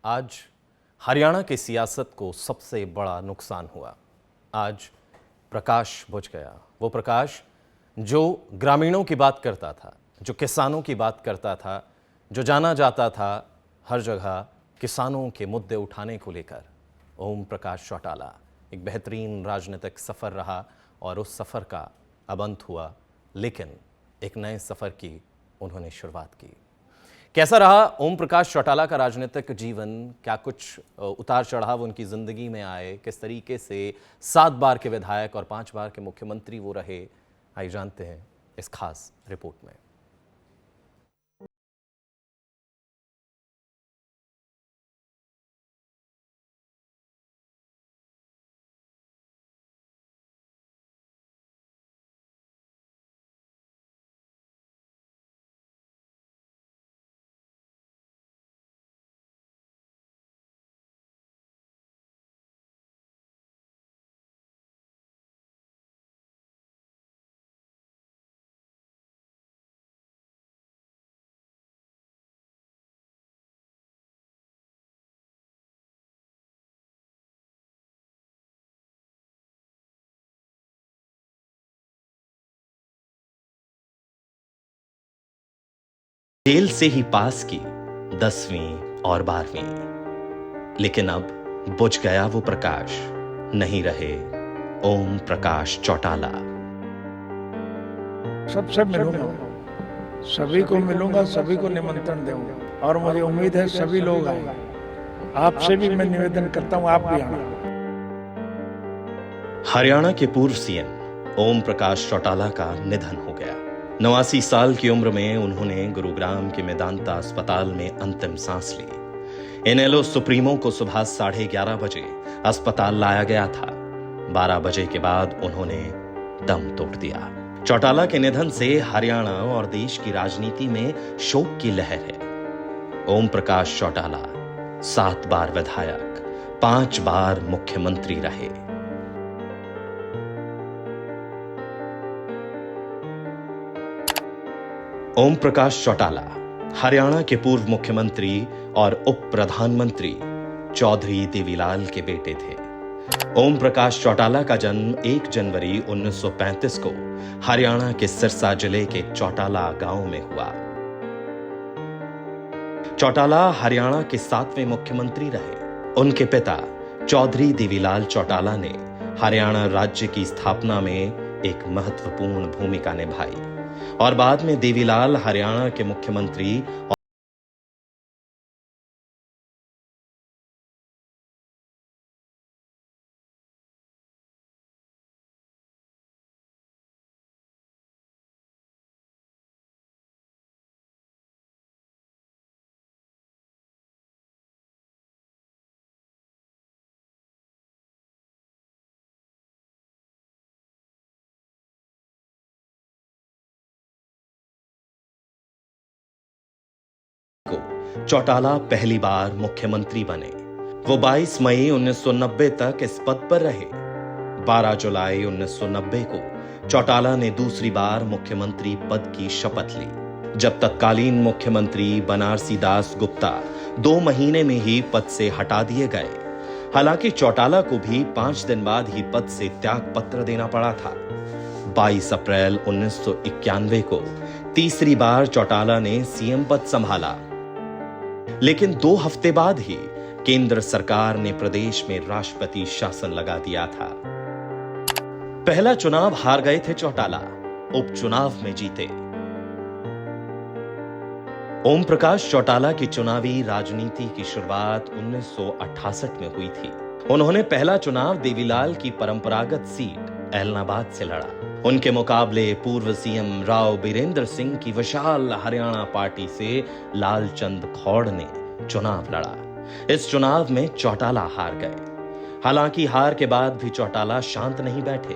आज हरियाणा की सियासत को सबसे बड़ा नुकसान हुआ। आज प्रकाश बुझ गया, वो प्रकाश जो ग्रामीणों की बात करता था, जो किसानों की बात करता था, जो जाना जाता था हर जगह किसानों के मुद्दे उठाने को लेकर। ओम प्रकाश चौटाला एक बेहतरीन राजनीतिक सफ़र रहा और उस सफ़र का अब अंत हुआ, लेकिन एक नए सफ़र की उन्होंने शुरुआत की। कैसा रहा ओम प्रकाश चौटाला का राजनीतिक जीवन? क्या कुछ उतार चढ़ाव उनकी ज़िंदगी में आए? किस तरीके से 7 बार के विधायक और 5 बार के मुख्यमंत्री वो रहे? आइए जानते हैं इस खास रिपोर्ट में। जेल से ही पास की 10वीं और 12वीं, लेकिन अब बुझ गया वो प्रकाश, नहीं रहे ओम प्रकाश चौटाला। सबसे मिलूंगा, सभी को मिलूंगा, सभी को निमंत्रण दूंगा और मुझे उम्मीद है सभी लोग आएंगे। आपसे भी मैं निवेदन करता हूं, आप भी आना। हरियाणा के पूर्व सीएम ओम प्रकाश चौटाला का निधन हो गया। 89 साल की उम्र में उन्होंने गुरुग्राम के मेदांता अस्पताल में अंतिम सांस ली। इनेलो सुप्रीमो को सुबह 11:30 बजे अस्पताल लाया गया था। 12 बजे के बाद उन्होंने दम तोड़ दिया। चौटाला के निधन से हरियाणा और देश की राजनीति में शोक की लहर है। ओम प्रकाश चौटाला 7 बार विधायक, 5 बार मुख्यमंत्री रहे। ओम प्रकाश चौटाला हरियाणा के पूर्व मुख्यमंत्री और उप प्रधानमंत्री चौधरी देवीलाल के बेटे थे। ओम प्रकाश चौटाला का जन्म 1 जनवरी 1935 को हरियाणा के सिरसा जिले के चौटाला गांव में हुआ। चौटाला हरियाणा के 7वें मुख्यमंत्री रहे। उनके पिता चौधरी देवीलाल चौटाला ने हरियाणा राज्य की स्थापना में एक महत्वपूर्ण भूमिका निभाई और बाद में देवीलाल हरियाणा के मुख्यमंत्री को चौटाला पहली बार मुख्यमंत्री बने। वो 22 मई 1990 तक इस पद पर रहे। 12 जुलाई 1990 को चौटाला ने दूसरी बार मुख्यमंत्री पद की शपथ ली, जब तत्कालीन मुख्यमंत्री बनारसी दास गुप्ता 2 महीने में ही पद से हटा दिए गए। हालांकि चौटाला को भी 5 दिन बाद ही पद से त्याग पत्र देना पड़ा था। 22 अप्रैल 1991 को तीसरी बार चौटाला ने सीएम पद संभाला, लेकिन 2 हफ्ते बाद ही केंद्र सरकार ने प्रदेश में राष्ट्रपति शासन लगा दिया था। पहला चुनाव हार गए थे चौटाला, उपचुनाव में जीते। ओम प्रकाश चौटाला की चुनावी राजनीति की शुरुआत 1968 में हुई थी। उन्होंने पहला चुनाव देवीलाल की परंपरागत सीट एलनाबाद से लड़ा। उनके मुकाबले पूर्व सीएम राव बीरेंद्र सिंह की विशाल हरियाणा पार्टी से लालचंद खौड़ ने चुनाव लड़ा। इस चुनाव में चौटाला हार गए। हालांकि हार के बाद भी चौटाला शांत नहीं बैठे।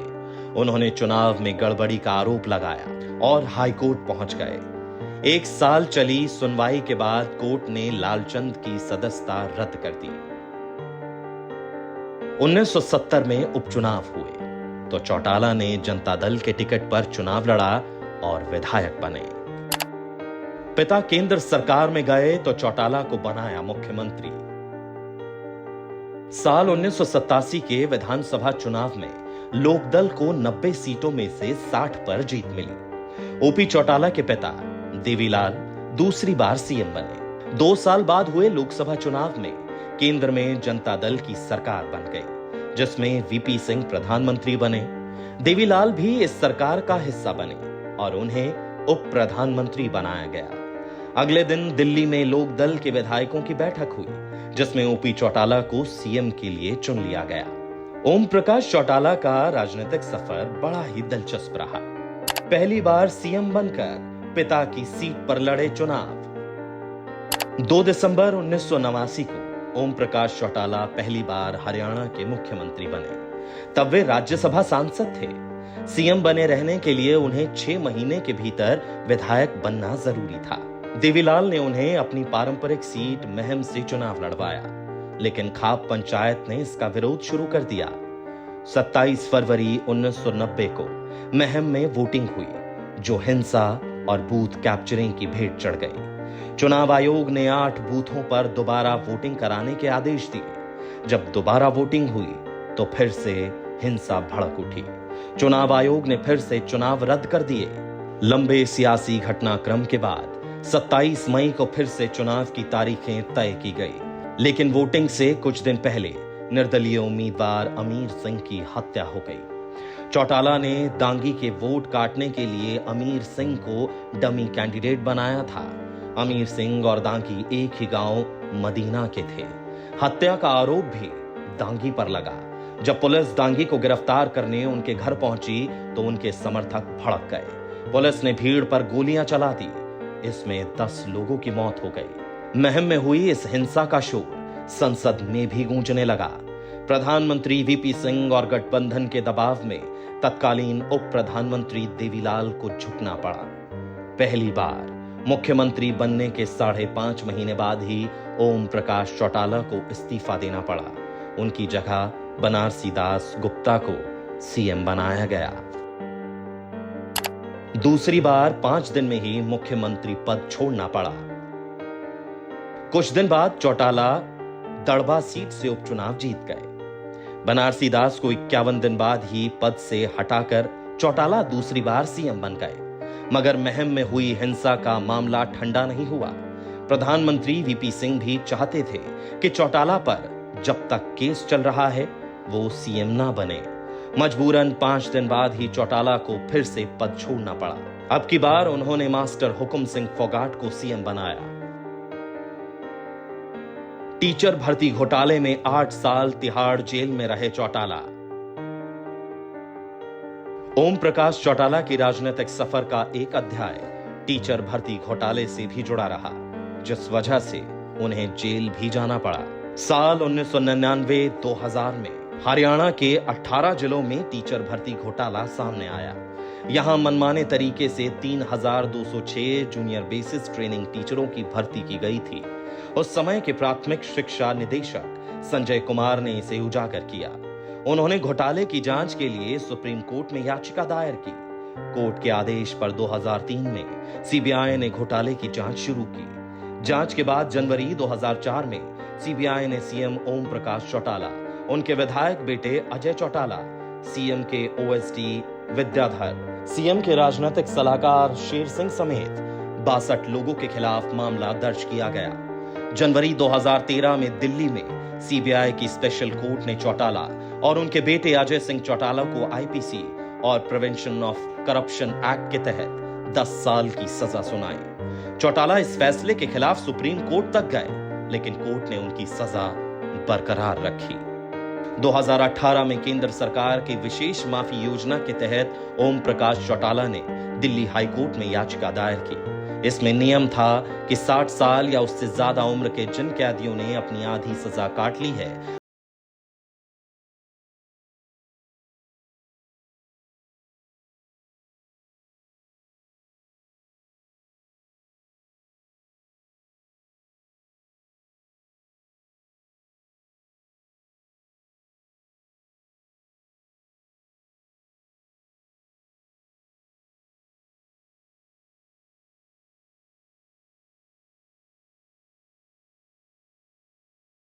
उन्होंने चुनाव में गड़बड़ी का आरोप लगाया और हाईकोर्ट पहुंच गए। 1 साल चली सुनवाई के बाद कोर्ट ने लालचंद की सदस्यता रद्द कर दी। 1970 में उपचुनाव हुए तो चौटाला ने जनता दल के टिकट पर चुनाव लड़ा और विधायक बने। पिता केंद्र सरकार में गए तो चौटाला को बनाया मुख्यमंत्री। साल 1987 के विधानसभा चुनाव में लोकदल को 90 सीटों में से 60 पर जीत मिली। ओपी चौटाला के पिता देवीलाल दूसरी बार सीएम बने। 2 साल बाद हुए लोकसभा चुनाव में केंद्र में जनता दल की सरकार बन गई, जिसमें वीपी सिंह प्रधानमंत्री बने। देवीलाल भी इस सरकार का हिस्सा बने और उन्हें उप प्रधानमंत्री बनाया गया। अगले दिन दिल्ली में लोकदल के विधायकों की बैठक हुई, जिसमें ओपी चौटाला को सीएम के लिए चुन लिया गया। ओम प्रकाश चौटाला का राजनीतिक सफर बड़ा ही दिलचस्प रहा। पहली बार सीएम बनकर पिता की सीट पर लड़े चुनाव। 2 दिसंबर 1989 को ओम प्रकाश चौटाला पहली बार हरियाणा के मुख्यमंत्री बने। तब वे राज्यसभा सांसद थे। सीएम बने रहने के लिए उन्हें 6 महीने के भीतर विधायक बनना जरूरी था। देवीलाल ने उन्हें अपनी पारंपरिक सीट महम से चुनाव लड़वाया, लेकिन खाप पंचायत ने इसका विरोध शुरू कर दिया। 27 फरवरी 1990 को महम में वोटिंग हुई, जो हिंसा और बूथ कैप्चरिंग की भेंट चढ़ गई। चुनाव आयोग ने 8 बूथों पर दोबारा वोटिंग कराने के आदेश दिए। जब दोबारा वोटिंग हुई तो फिर से हिंसा भड़क उठी। चुनाव आयोग ने फिर से चुनाव रद्द कर दिए। लंबे सियासी घटनाक्रम के बाद 27 मई को फिर से चुनाव की तारीखें तय की गई, लेकिन वोटिंग से कुछ दिन पहले निर्दलीय उम्मीदवार अमीर सिंह की हत्या हो गई। चौटाला ने दांगी के वोट काटने के लिए अमीर सिंह को डमी कैंडिडेट बनाया था। अमीर सिंह और दांगी एक ही गांव मदीना के थे। हत्या का आरोप भी दांगी पर लगा। जब पुलिस दांगी को गिरफ्तार करने उनके घर पहुंची तो उनके समर्थक भड़क गए। पुलिस ने भीड़ पर गोलियां चला दी। इसमें 10 लोगों की मौत हो गई। महम में हुई इस हिंसा का शोर संसद में भी गूंजने लगा। प्रधानमंत्री वीपी सिंह और गठबंधन के दबाव में तत्कालीन उप प्रधानमंत्री देवीलाल को झुकना पड़ा। पहली बार मुख्यमंत्री बनने के 5.5 महीने बाद ही ओम प्रकाश चौटाला को इस्तीफा देना पड़ा। उनकी जगह बनारसी दास गुप्ता को सीएम बनाया गया। दूसरी बार 5 दिन में ही मुख्यमंत्री पद छोड़ना पड़ा। कुछ दिन बाद चौटाला दड़बा सीट से उपचुनाव जीत गए। बनारसी दास को 51 दिन बाद ही पद से हटाकर चौटाला दूसरी बार सीएम बन गए। मगर महम में हुई हिंसा का मामला ठंडा नहीं हुआ। प्रधानमंत्री वीपी सिंह भी चाहते थे कि चौटाला पर जब तक केस चल रहा है वो सीएम ना बने। मजबूरन 5 दिन बाद ही चौटाला को फिर से पद छोड़ना पड़ा। अब की बार उन्होंने मास्टर हुकुम सिंह फोगाट को सीएम बनाया। टीचर भर्ती घोटाले में 8 साल तिहाड़ जेल में रहे चौटाला। ओम प्रकाश चौटाला की राजनीतिक सफर का एक अध्याय टीचर भर्ती घोटाले से भी जुड़ा रहा, जिस वजह से उन्हें जेल भी जाना पड़ा। साल 1999-2000 में हरियाणा के 18 जिलों में टीचर भर्ती घोटाला सामने आया। यहां मनमाने तरीके से 3206 जूनियर बेसिस ट्रेनिंग टीचरों की भर्ती की गई थी। उस समय के प्राथमिक शिक्षा निदेशक संजय कुमार ने इसे उजागर किया। उन्होंने घोटाले की जांच के लिए सुप्रीम कोर्ट में याचिका दायर की। कोर्ट के आदेश पर 2003 में सीबीआई ने घोटाले की जांच शुरू की। जांच के बाद जनवरी 2004 में सीबीआई ने सीएम ओम प्रकाश चौटाला, उनके विधायक बेटे अजय चौटाला, सीएम के ओएसडी विद्याधर, सीएम के राजनीतिक सलाहकार शेर सिंह समेत 62 लोगों के खिलाफ मामला दर्ज किया गया। जनवरी 2013 में दिल्ली में सीबीआई की स्पेशल कोर्ट ने चौटाला और उनके बेटे अजय सिंह चौटाला को आईपीसी और प्रिवेंशन ऑफ करप्शन एक्ट के तहत 10 साल की सजा सुनाई। चौटाला इस फैसले के खिलाफ सुप्रीम कोर्ट तक गए, लेकिन कोर्ट ने उनकी सजा बरकरार रखी। 2018 में केंद्र सरकार की विशेष माफी योजना के तहत ओम प्रकाश चौटाला ने दिल्ली हाई कोर्ट में याचिका दायर की। इसमें नियम था कि 60 साल या उससे ज्यादा उम्र के जिन कैदियों ने अपनी आधी सजा काट ली है,